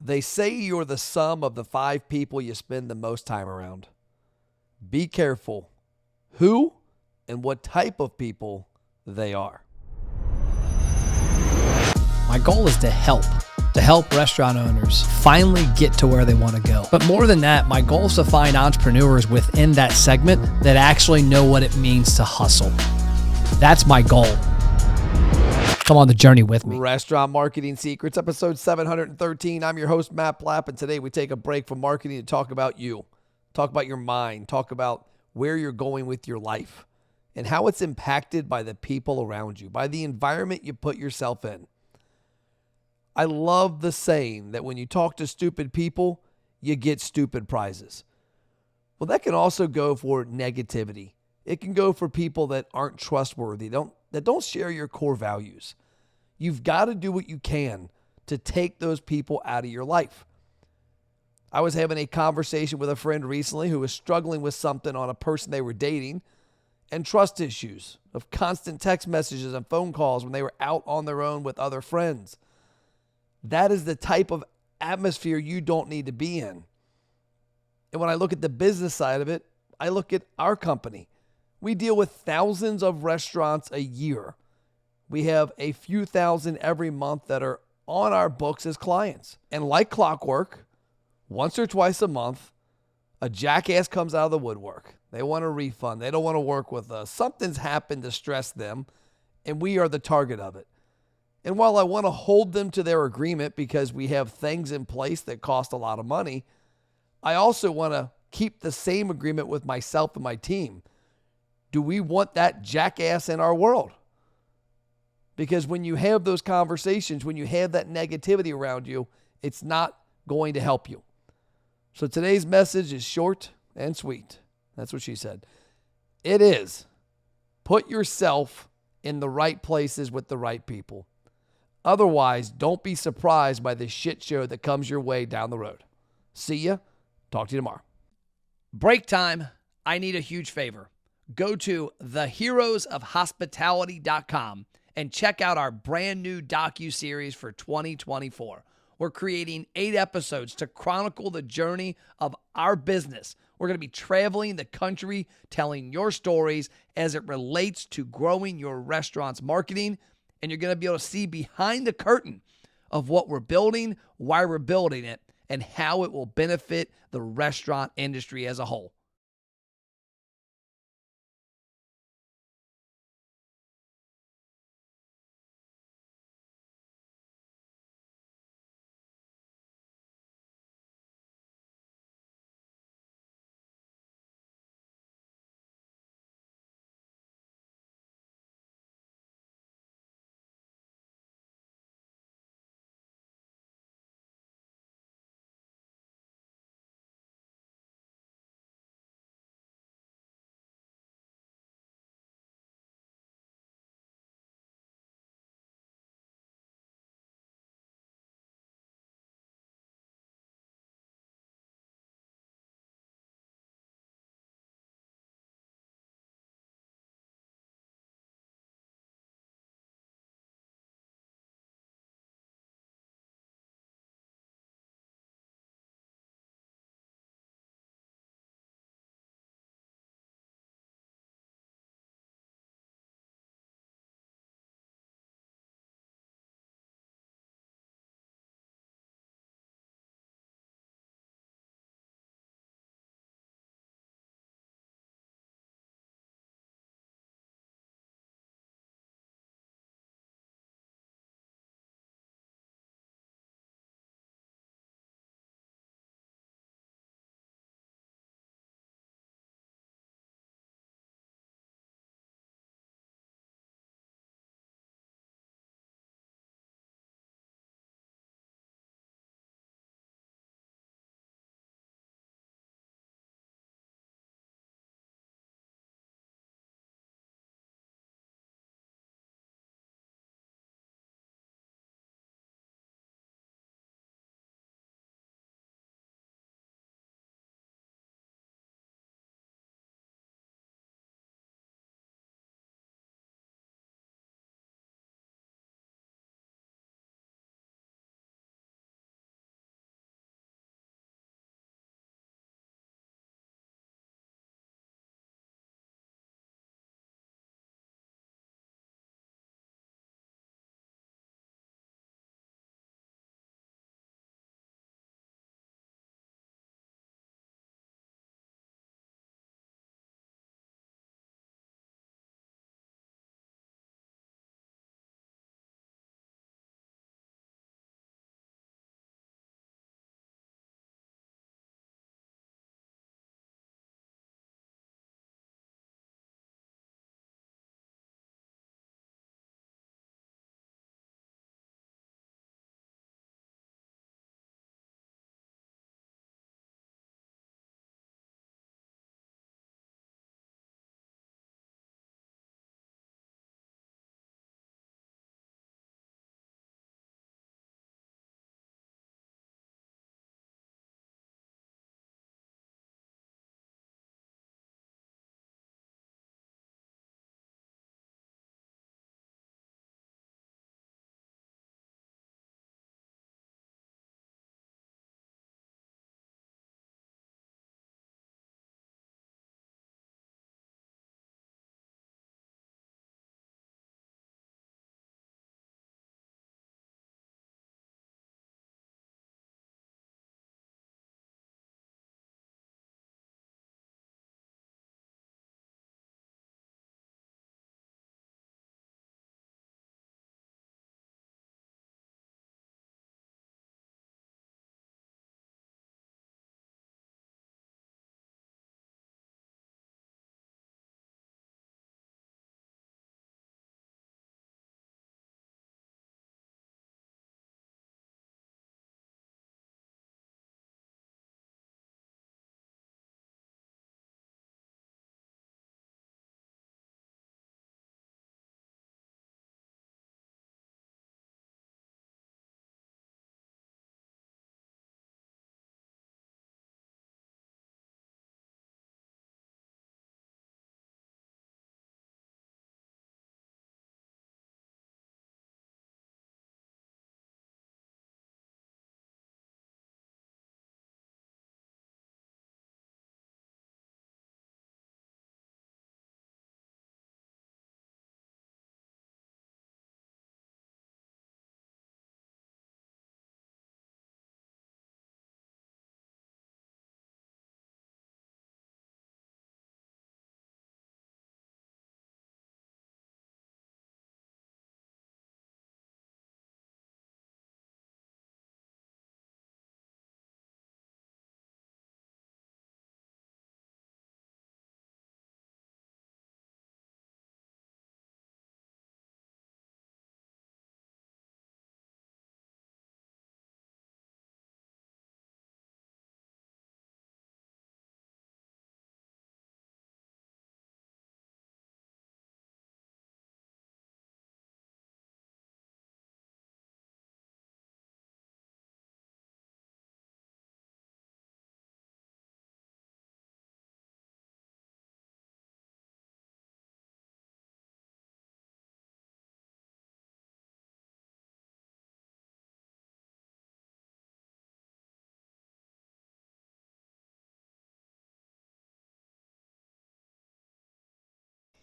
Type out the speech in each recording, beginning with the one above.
They say you're the sum of the 5 people you spend the most time around. Be careful who and what type of people they are. My goal is to help restaurant owners finally get to where they want to go. But more than that, my goal is to find entrepreneurs within that segment that actually know what it means to hustle. That's my goal. Come on the journey with me. Restaurant Marketing Secrets, episode 713. I'm your host, Matt Plapp, and today we take a break from marketing to talk about you. Talk about your mind. Talk about where you're going with your life and how it's impacted by the people around you, by the environment you put yourself in. I love the saying that when you talk to stupid people, you get stupid prizes. Well, that can also go for negativity. It can go for people that aren't trustworthy, that don't share your core values. You've got to do what you can to take those people out of your life. I was having a conversation with a friend recently who was struggling with something on a person they were dating and trust issues of constant text messages and phone calls when they were out on their own with other friends. That is the type of atmosphere you don't need to be in. And when I look at the business side of it, I look at our company. We deal with thousands of restaurants a year. We have a few thousand every month that are on our books as clients. And like clockwork, once or twice a month, a jackass comes out of the woodwork. They want a refund. They don't want to work with us. Something's happened to stress them, and we are the target of it. And while I want to hold them to their agreement because we have things in place that cost a lot of money, I also want to keep the same agreement with myself and my team. Do we want that jackass in our world? Because when you have those conversations, when you have that negativity around you, it's not going to help you. So today's message is short and sweet. That's what she said. It is. Put yourself in the right places with the right people. Otherwise, don't be surprised by the shit show that comes your way down the road. See ya. Talk to you tomorrow. Break time. I need a huge favor. Go to theheroesofhospitality.com and check out our brand new docuseries for 2024. We're creating 8 episodes to chronicle the journey of our business. We're going to be traveling the country, telling your stories as it relates to growing your restaurant's marketing. And you're going to be able to see behind the curtain of what we're building, why we're building it, and how it will benefit the restaurant industry as a whole.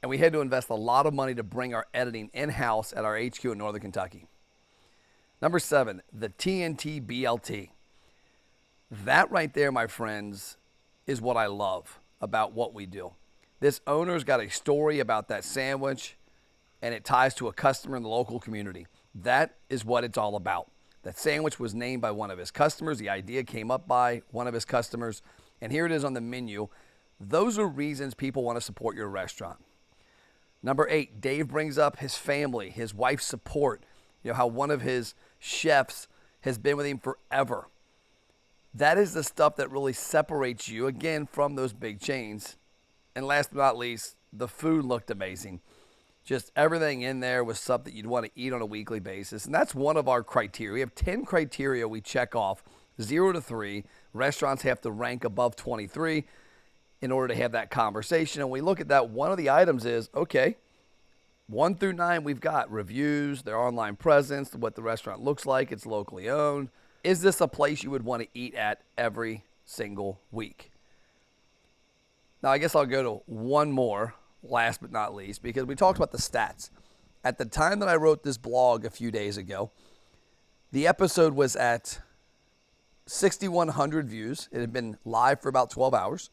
And we had to invest a lot of money to bring our editing in-house at our HQ in Northern Kentucky. Number 7, the TNT BLT. That right there, my friends, is what I love about what we do. This owner's got a story about that sandwich, and it ties to a customer in the local community. That is what it's all about. That sandwich was named by one of his customers. The idea came up by one of his customers, and here it is on the menu. Those are reasons people want to support your restaurant. Number 8, Dave brings up his family, his wife's support, how one of his chefs has been with him forever. That is the stuff that really separates you, again, from those big chains. And last but not least, the food looked amazing. Just everything in there was stuff that you'd want to eat on a weekly basis. And that's one of our criteria. We have 10 criteria we check off, 0 to 3. Restaurants have to rank above 23 in order to have that conversation. And we look at that. One of the items is, okay, 1 through 9, we've got reviews, their online presence, what the restaurant looks like, it's locally owned. Is this a place you would want to eat at every single week? Now, I guess I'll go to one more, last but not least, because we talked about the stats. At the time that I wrote this blog a few days ago, the episode was at 6,100 views. It had been live for about 12 hours.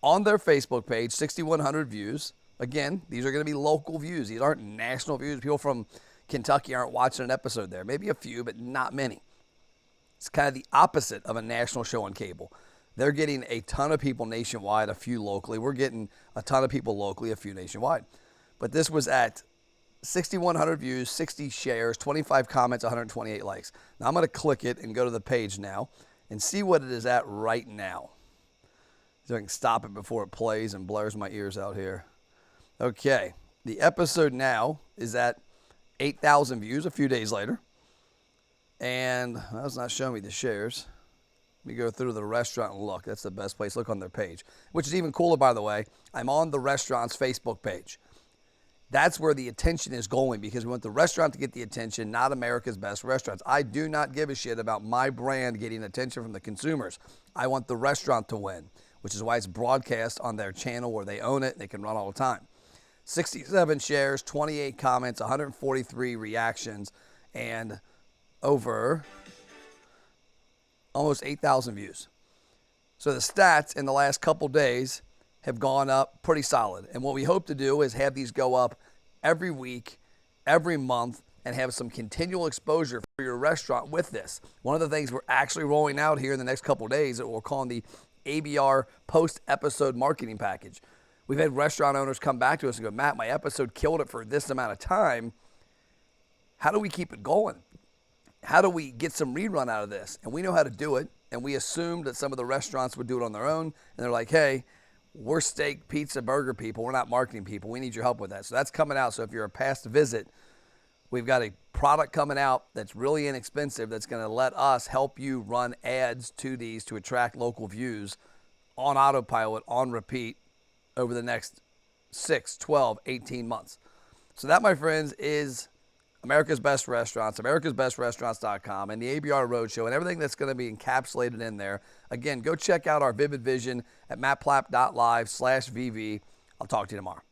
On their Facebook page, 6,100 views. Again, these are going to be local views. These aren't national views. People from Kentucky aren't watching an episode there. Maybe a few, but not many. It's kind of the opposite of a national show on cable. They're getting a ton of people nationwide, a few locally. We're getting a ton of people locally, a few nationwide. But this was at 6,100 views, 60 shares, 25 comments, 128 likes. Now I'm going to click it and go to the page now and see what it is at right now. So I can stop it before it plays and blurs my ears out here. Okay, the episode now is at 8,000 views a few days later. And that's not showing me the shares. Let me go through the restaurant and look. That's the best place. Look on their page, which is even cooler, by the way. I'm on the restaurant's Facebook page. That's where the attention is going because we want the restaurant to get the attention, not America's Best Restaurants. I do not give a shit about my brand getting attention from the consumers. I want the restaurant to win, which is why it's broadcast on their channel where they own it and they can run all the time. 67 shares, 28 comments, 143 reactions, and over almost 8,000 views. So the stats in the last couple days have gone up pretty solid. And what we hope to do is have these go up every week, every month, and have some continual exposure for your restaurant with this. One of the things we're actually rolling out here in the next couple of days that we're calling the ABR post-episode marketing package. We've had restaurant owners come back to us and go, Matt, my episode killed it for this amount of time. How do we keep it going? How do we get some rerun out of this? And we know how to do it. And we assumed that some of the restaurants would do it on their own. And they're like, hey, we're steak, pizza, burger people. We're not marketing people. We need your help with that. So that's coming out. So if you're a past visit, we've got a product coming out that's really inexpensive that's going to let us help you run ads to these to attract local views on autopilot, on repeat over the next 6, 12, 18 months. So that, my friends, is America's Best Restaurants, americasbestrestaurants.com, and the ABR Roadshow, and everything that's going to be encapsulated in there. Again, go check out our Vivid Vision at mattplapp.live/VV. I'll talk to you tomorrow.